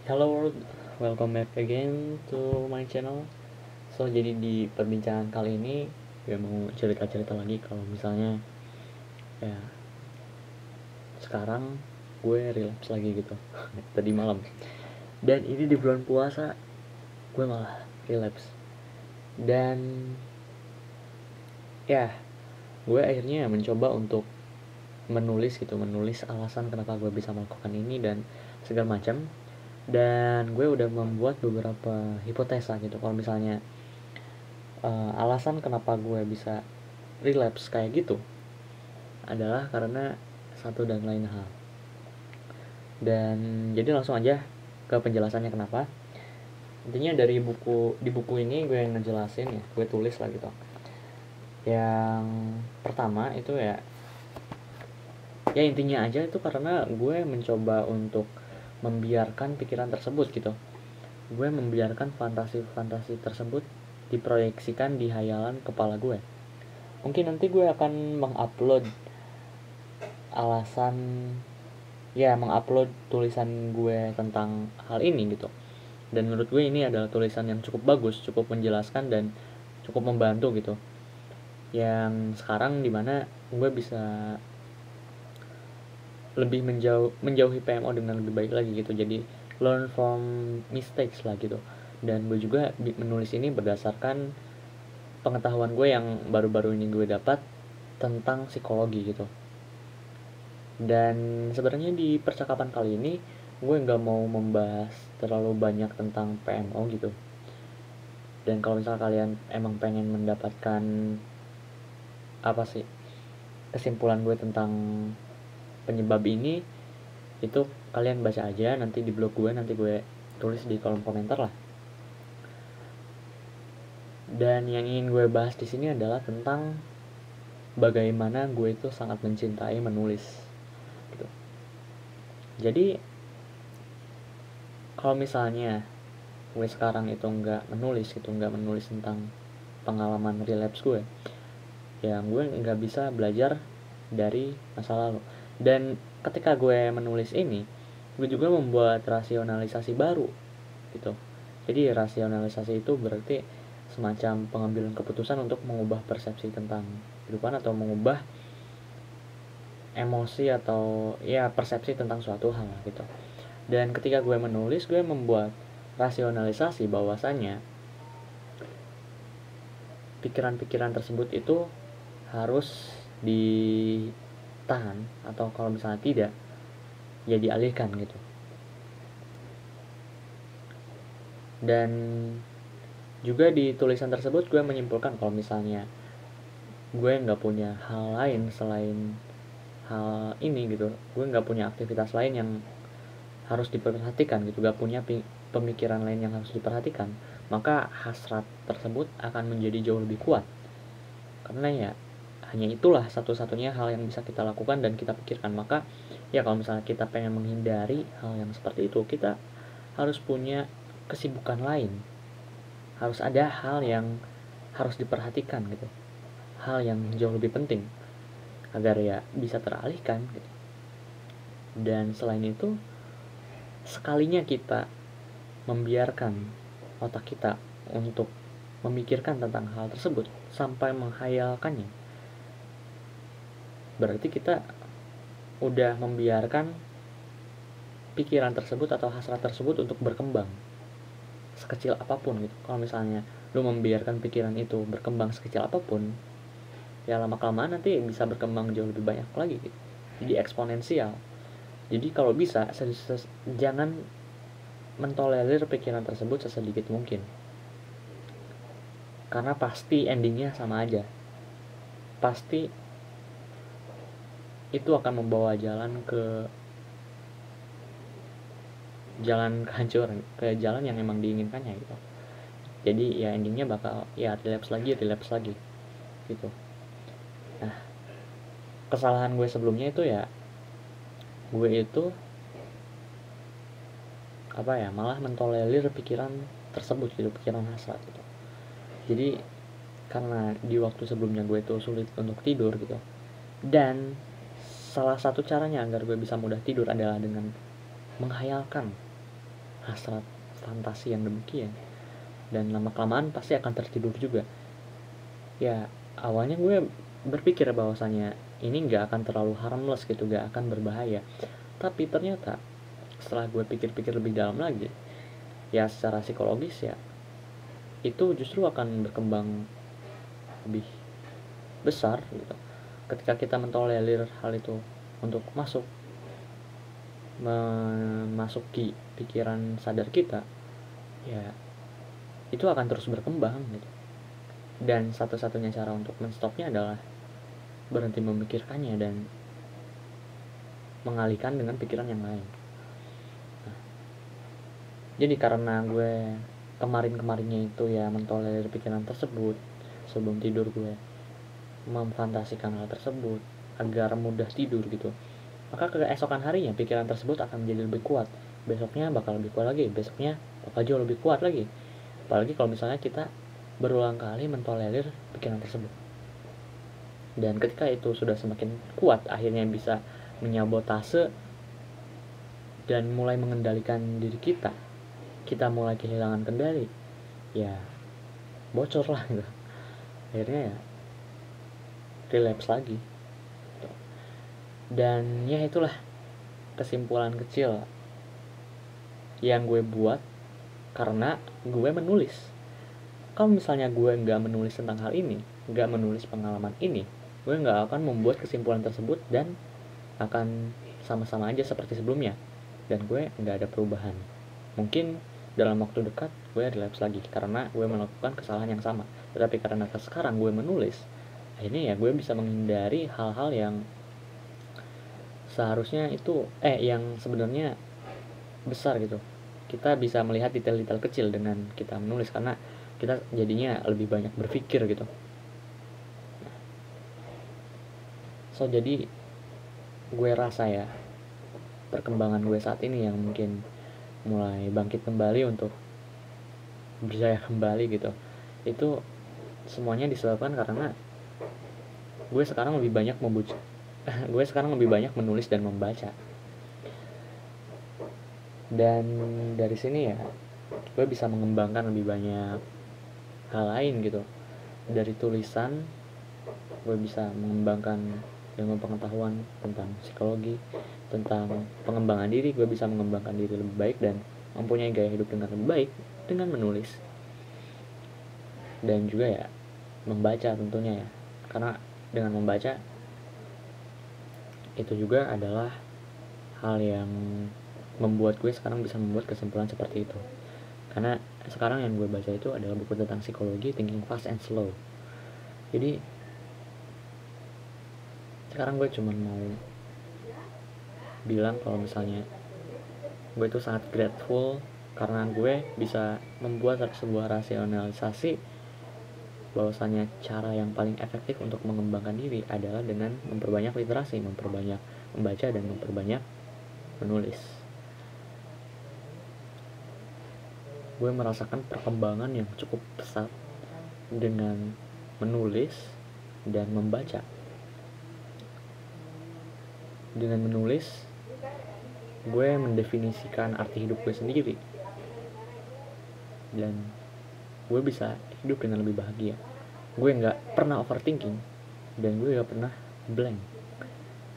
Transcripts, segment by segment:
Hello world, welcome back again to my channel. So jadi di perbincangan kali ini gue mau cerita-cerita lagi kalau misalnya ya sekarang gue relapse lagi gitu tadi malam. Dan ini di bulan puasa gue malah relapse. Dan ya gue akhirnya mencoba untuk menulis alasan kenapa gue bisa melakukan ini dan segala macam. Dan gue udah membuat beberapa hipotesa gitu kalau misalnya alasan kenapa gue bisa relapse kayak gitu adalah karena satu dan lain hal. Dan jadi langsung aja ke penjelasannya kenapa. Intinya di buku ini gue yang ngejelasin ya, gue tulis lah gitu. Yang pertama itu ya intinya aja itu karena gue mencoba untuk membiarkan pikiran tersebut gitu. Gue membiarkan fantasi-fantasi tersebut diproyeksikan di hayalan kepala gue. Mungkin nanti gue akan mengupload alasan mengupload tulisan gue tentang hal ini gitu. Dan menurut gue ini adalah tulisan yang cukup bagus, cukup menjelaskan dan cukup membantu gitu. Yang sekarang dimana gue bisa lebih menjauhi PMO dengan lebih baik lagi gitu. Jadi learn from mistakes lah gitu. Dan gue juga menulis ini berdasarkan pengetahuan gue yang baru-baru ini gue dapat tentang psikologi gitu. Dan sebenarnya di percakapan kali ini gue nggak mau membahas terlalu banyak tentang PMO gitu. Dan kalau misalnya kalian emang pengen mendapatkan apa sih kesimpulan gue tentang penyebab ini, itu kalian baca aja nanti di blog gue, nanti gue tulis di kolom komentar lah. Dan yang ingin gue bahas di sini adalah tentang bagaimana gue itu sangat mencintai menulis gitu. Jadi kalau misalnya gue sekarang itu nggak menulis tentang pengalaman relapse gue, ya gue nggak bisa belajar dari masa lalu. Dan ketika gue menulis ini, gue juga membuat rasionalisasi baru gitu. Jadi rasionalisasi itu berarti semacam pengambilan keputusan untuk mengubah persepsi tentang kehidupan atau mengubah emosi atau ya persepsi tentang suatu hal gitu. Dan ketika gue menulis, gue membuat rasionalisasi bahwasannya pikiran-pikiran tersebut itu harus ditahan, atau kalau misalnya tidak ya dialihkan gitu. Dan juga di tulisan tersebut gue menyimpulkan kalau misalnya gue nggak punya hal lain selain hal ini gitu, gue nggak punya aktivitas lain yang harus diperhatikan gitu, gak punya pemikiran lain yang harus diperhatikan, maka hasrat tersebut akan menjadi jauh lebih kuat. Karena ya hanya itulah satu-satunya hal yang bisa kita lakukan dan kita pikirkan. Maka ya kalau misalnya kita pengen menghindari hal yang seperti itu, kita harus punya kesibukan lain, harus ada hal yang harus diperhatikan gitu, hal yang jauh lebih penting agar ya bisa teralihkan gitu. Dan selain itu, sekalinya kita membiarkan otak kita untuk memikirkan tentang hal tersebut sampai menghayalkannya, berarti kita udah membiarkan pikiran tersebut atau hasrat tersebut untuk berkembang sekecil apapun gitu. Kalau misalnya lu membiarkan pikiran itu berkembang sekecil apapun, ya lama kelamaan nanti bisa berkembang jauh lebih banyak lagi gitu. Jadi eksponensial. Jadi kalau bisa jangan mentolerir pikiran tersebut sesedikit mungkin, karena pasti endingnya sama aja. Pasti itu akan membawa jalan kehancuran, ke jalan yang emang diinginkannya gitu. Jadi ya endingnya bakal ya relapse lagi gitu. Nah, kesalahan gue sebelumnya itu ya gue itu malah mentolerir pikiran tersebut gitu, pikiran hasrat gitu. Jadi karena di waktu sebelumnya gue itu sulit untuk tidur gitu, dan salah satu caranya agar gue bisa mudah tidur adalah dengan menghayalkan hasrat fantasi yang demikian, dan lama kelamaan pasti akan tertidur juga. Ya awalnya gue berpikir bahwasanya ini nggak akan terlalu harmless gitu, nggak akan berbahaya, tapi ternyata setelah gue pikir-pikir lebih dalam lagi, ya secara psikologis ya itu justru akan berkembang lebih besar gitu ketika kita mentolerir hal itu untuk memasuki pikiran sadar kita. Ya itu akan terus berkembang gitu, dan satu-satunya cara untuk menstopnya adalah berhenti memikirkannya dan mengalihkan dengan pikiran yang lain. Nah, jadi karena gue kemarin-kemarinnya itu ya mentolerir pikiran tersebut, sebelum tidur gue memfantasikan hal tersebut agar mudah tidur gitu, maka keesokan harinya pikiran tersebut akan menjadi lebih kuat, besoknya bakal lebih kuat lagi, besoknya bakal jauh lebih kuat lagi. Apalagi kalau misalnya kita berulang kali mentolerir pikiran tersebut, dan ketika itu sudah semakin kuat, akhirnya bisa menyabotase dan mulai mengendalikan diri kita, kita mulai kehilangan kendali, ya bocor lah gitu. Akhirnya ya relapse lagi. Dan ya itulah kesimpulan kecil yang gue buat karena gue menulis. Kalau misalnya gue nggak menulis tentang hal ini, nggak menulis pengalaman ini, gue nggak akan membuat kesimpulan tersebut dan akan sama-sama aja seperti sebelumnya, dan gue nggak ada perubahan. Mungkin dalam waktu dekat gue relapse lagi karena gue melakukan kesalahan yang sama. Tetapi karena sekarang gue menulis, akhirnya ya gue bisa menghindari hal-hal yang seharusnya itu yang sebenarnya besar gitu. Kita bisa melihat detail-detail kecil dengan kita menulis karena kita jadinya lebih banyak berpikir gitu. So jadi gue rasa ya perkembangan gue saat ini yang mungkin mulai bangkit kembali untuk berjaya kembali gitu, itu semuanya disebabkan karena gue sekarang lebih banyak gue sekarang lebih banyak menulis dan membaca. Dan dari sini ya gue bisa mengembangkan lebih banyak hal lain gitu. Dari tulisan gue bisa mengembangkan ilmu pengetahuan tentang psikologi, tentang pengembangan diri. Gue bisa mengembangkan diri lebih baik dan mempunyai gaya hidup dengan lebih baik dengan menulis. Dan juga ya membaca tentunya ya, karena dengan membaca itu juga adalah hal yang membuat gue sekarang bisa membuat kesimpulan seperti itu. Karena sekarang yang gue baca itu adalah buku tentang psikologi, Thinking Fast and Slow. Jadi sekarang gue cuma mau bilang kalau misalnya gue itu sangat grateful karena gue bisa membuat sebuah rasionalisasi bahwasanya cara yang paling efektif untuk mengembangkan diri adalah dengan memperbanyak literasi, memperbanyak membaca, dan memperbanyak menulis. Gue merasakan perkembangan yang cukup pesat dengan menulis dan membaca. Dengan menulis, gue mendefinisikan arti hidup gue sendiri, dan gue bisa hidup dengan lebih bahagia. Gue gak pernah overthinking, dan gue gak pernah blank.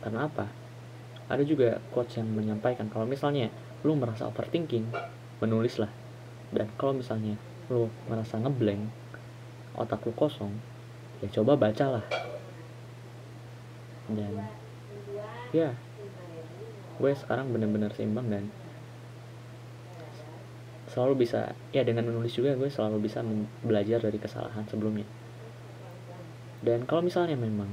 Karena apa? Ada juga quotes yang menyampaikan kalau misalnya lu merasa overthinking, menulislah. Dan kalau misalnya lu merasa ngeblank, otak lu kosong, ya coba bacalah. Dan ya gue sekarang benar-benar seimbang dan selalu bisa, ya dengan menulis juga gue selalu bisa belajar dari kesalahan sebelumnya. Dan kalau misalnya memang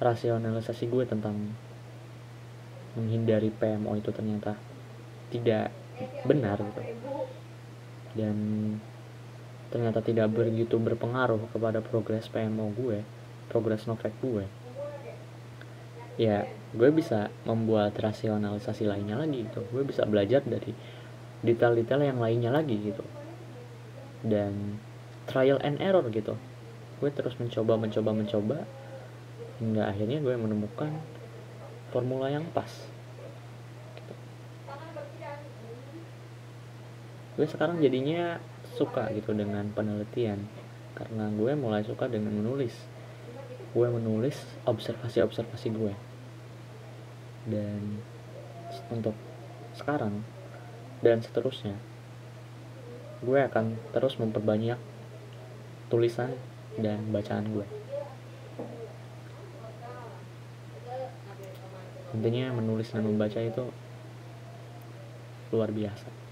rasionalisasi gue tentang menghindari PMO itu ternyata tidak benar gitu, dan ternyata tidak begitu berpengaruh kepada progres PMO gue, progres novel gue, ya gue bisa membuat rasionalisasi lainnya lagi gitu. Gue bisa belajar dari detail-detail yang lainnya lagi gitu, dan trial and error gitu. Gue terus mencoba hingga akhirnya gue menemukan formula yang pas gitu. gue sekarang jadinya suka gitu dengan penelitian, karena gue mulai suka dengan menulis. Gue menulis observasi-observasi gue, dan untuk sekarang dan seterusnya gue akan terus memperbanyak tulisan dan bacaan gue. Intinya menulis dan membaca itu luar biasa.